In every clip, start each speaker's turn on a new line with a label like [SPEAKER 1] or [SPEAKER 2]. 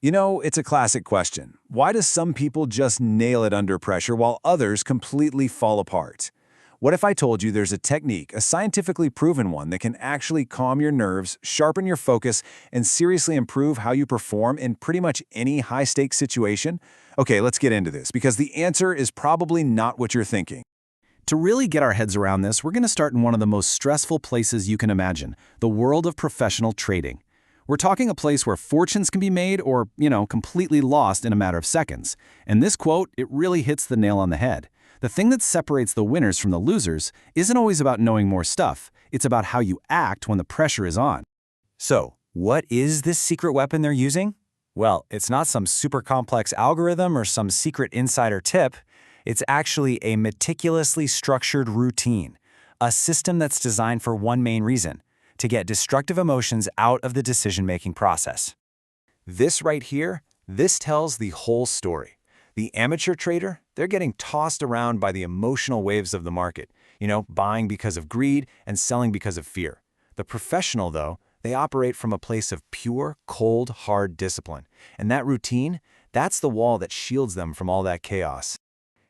[SPEAKER 1] You know, it's a classic question. Why do some people just nail it under pressure while others completely fall apart? What if I told you there's a technique, a scientifically proven one, that can actually calm your nerves, sharpen your focus, and seriously improve how you perform in pretty much any high-stakes situation? Okay, let's get into this, because the answer is probably not what you're thinking. To really get our heads around this, we're going to start in one of the most stressful places you can imagine, the world of professional trading. We're talking a place where fortunes can be made or, completely lost in a matter of seconds. And this quote, it really hits the nail on the head. The thing that separates the winners from the losers isn't always about knowing more stuff. It's about how you act when the pressure is on.
[SPEAKER 2] So, what is this secret weapon they're using? Well, it's not some super complex algorithm or some secret insider tip. It's actually a meticulously structured routine, a system that's designed for one main reason: to get destructive emotions out of the decision-making process. This right here, this tells the whole story. The amateur trader, they're getting tossed around by the emotional waves of the market, buying because of greed and selling because of fear. The professional, though, they operate from a place of pure, cold, hard discipline. And that routine, that's the wall that shields them from all that chaos.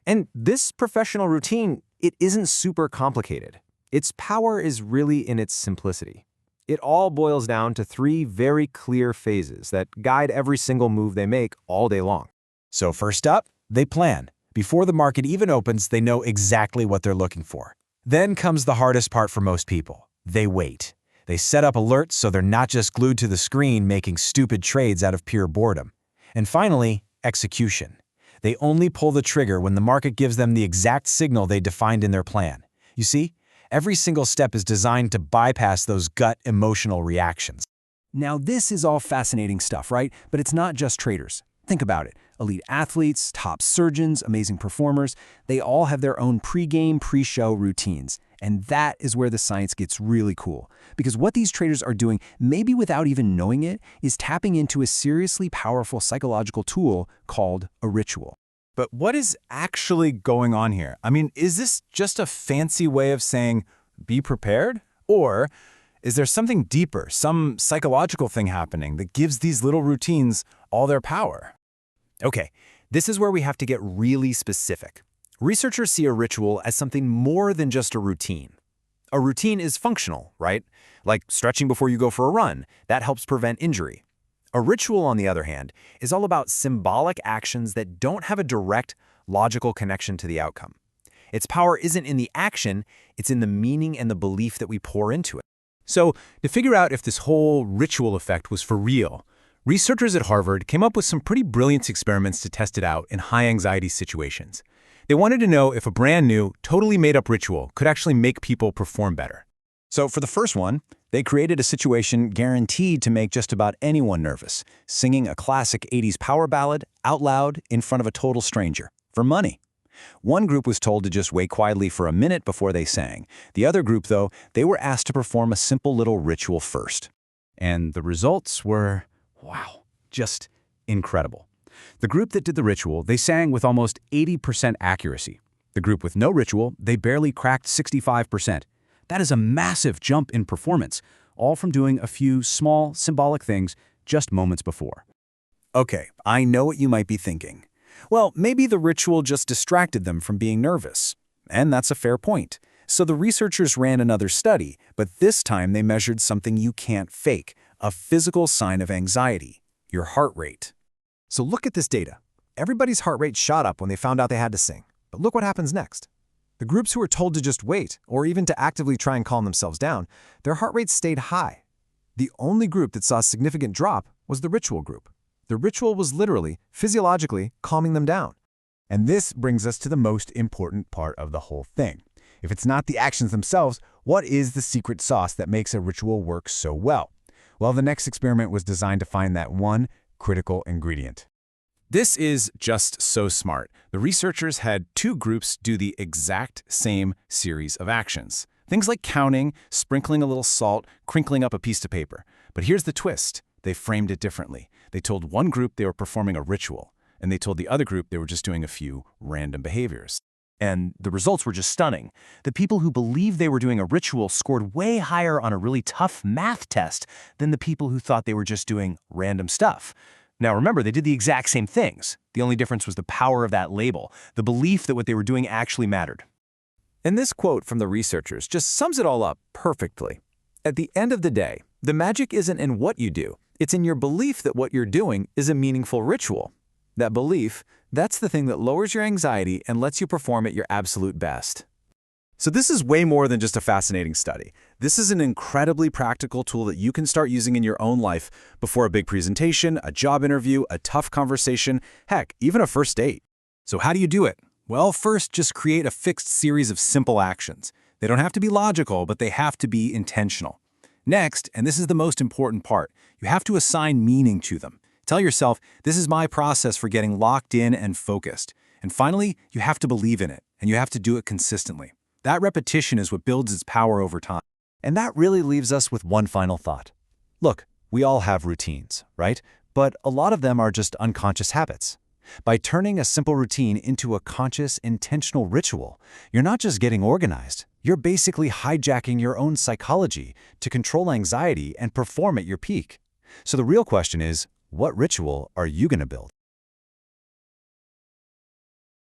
[SPEAKER 3] And this professional routine, it isn't super complicated. Its power is really in its simplicity. It all boils down to three very clear phases that guide every single move they make all day long.
[SPEAKER 2] So first up, they plan. Before the market even opens, they know exactly what they're looking for. Then comes the hardest part for most people. They wait. They set up alerts so they're not just glued to the screen making stupid trades out of pure boredom. And finally, execution. They only pull the trigger when the market gives them the exact signal they defined in their plan. You see, every single step is designed to bypass those gut emotional reactions.
[SPEAKER 1] Now, this is all fascinating stuff, right? But it's not just traders. Think about it. Elite athletes, top surgeons, amazing performers, they all have their own pre-game, pre-show routines. And that is where the science gets really cool. Because what these traders are doing, maybe without even knowing it, is tapping into a seriously powerful psychological tool called a ritual.
[SPEAKER 2] But what is actually going on here? I mean, is this just a fancy way of saying, be prepared? Or is there something deeper, some psychological thing happening that gives these little routines all their power?
[SPEAKER 3] Okay, this is where we have to get really specific. Researchers see a ritual as something more than just a routine. A routine is functional, right? Like stretching before you go for a run. That helps prevent injury. A ritual, on the other hand, is all about symbolic actions that don't have a direct, logical connection to the outcome. Its power isn't in the action, it's in the meaning and the belief that we pour into it.
[SPEAKER 4] So, to figure out if this whole ritual effect was for real, researchers at Harvard came up with some pretty brilliant experiments to test it out in high-anxiety situations. They wanted to know if a brand-new, totally made-up ritual could actually make people perform better.
[SPEAKER 1] So for the first one, they created a situation guaranteed to make just about anyone nervous, singing a classic 80s power ballad out loud in front of a total stranger, for money. One group was told to just wait quietly for a minute before they sang. The other group, though, they were asked to perform a simple little ritual first.
[SPEAKER 4] And the results were, wow, just incredible. The group that did the ritual, they sang with almost 80% accuracy. The group with no ritual, they barely cracked 65%. That is a massive jump in performance, all from doing a few small, symbolic things just moments before.
[SPEAKER 1] Okay, I know what you might be thinking. Well, maybe the ritual just distracted them from being nervous. And that's a fair point. So the researchers ran another study, but this time they measured something you can't fake, a physical sign of anxiety, your heart rate.
[SPEAKER 3] So look at this data. Everybody's heart rate shot up when they found out they had to sing. But look what happens next. The groups who were told to just wait, or even to actively try and calm themselves down, their heart rates stayed high. The only group that saw a significant drop was the ritual group. The ritual was literally, physiologically, calming them down.
[SPEAKER 1] And this brings us to the most important part of the whole thing. If it's not the actions themselves, what is the secret sauce that makes a ritual work so well? Well, the next experiment was designed to find that one critical ingredient.
[SPEAKER 4] This is just so smart. The researchers had two groups do the exact same series of actions. Things like counting, sprinkling a little salt, crinkling up a piece of paper. But here's the twist. They framed it differently. They told one group they were performing a ritual, and they told the other group they were just doing a few random behaviors.
[SPEAKER 3] And the results were just stunning. The people who believed they were doing a ritual scored way higher on a really tough math test than the people who thought they were just doing random stuff.
[SPEAKER 1] Now remember, they did the exact same things. The only difference was the power of that label, the belief that what they were doing actually mattered.
[SPEAKER 3] And this quote from the researchers just sums it all up perfectly. At the end of the day, the magic isn't in what you do. It's in your belief that what you're doing is a meaningful ritual. That belief, that's the thing that lowers your anxiety and lets you perform at your absolute best.
[SPEAKER 2] So this is way more than just a fascinating study. This is an incredibly practical tool that you can start using in your own life before a big presentation, a job interview, a tough conversation, heck, even a first date.
[SPEAKER 1] So how do you do it? Well, first, just create a fixed series of simple actions. They don't have to be logical, but they have to be intentional. Next, and this is the most important part, you have to assign meaning to them. Tell yourself, this is my process for getting locked in and focused. And finally, you have to believe in it, and you have to do it consistently. That repetition is what builds its power over time.
[SPEAKER 3] And that really leaves us with one final thought. Look, we all have routines, right? But a lot of them are just unconscious habits. By turning a simple routine into a conscious, intentional ritual, you're not just getting organized, you're basically hijacking your own psychology to control anxiety and perform at your peak. So the real question is, what ritual are you going to build?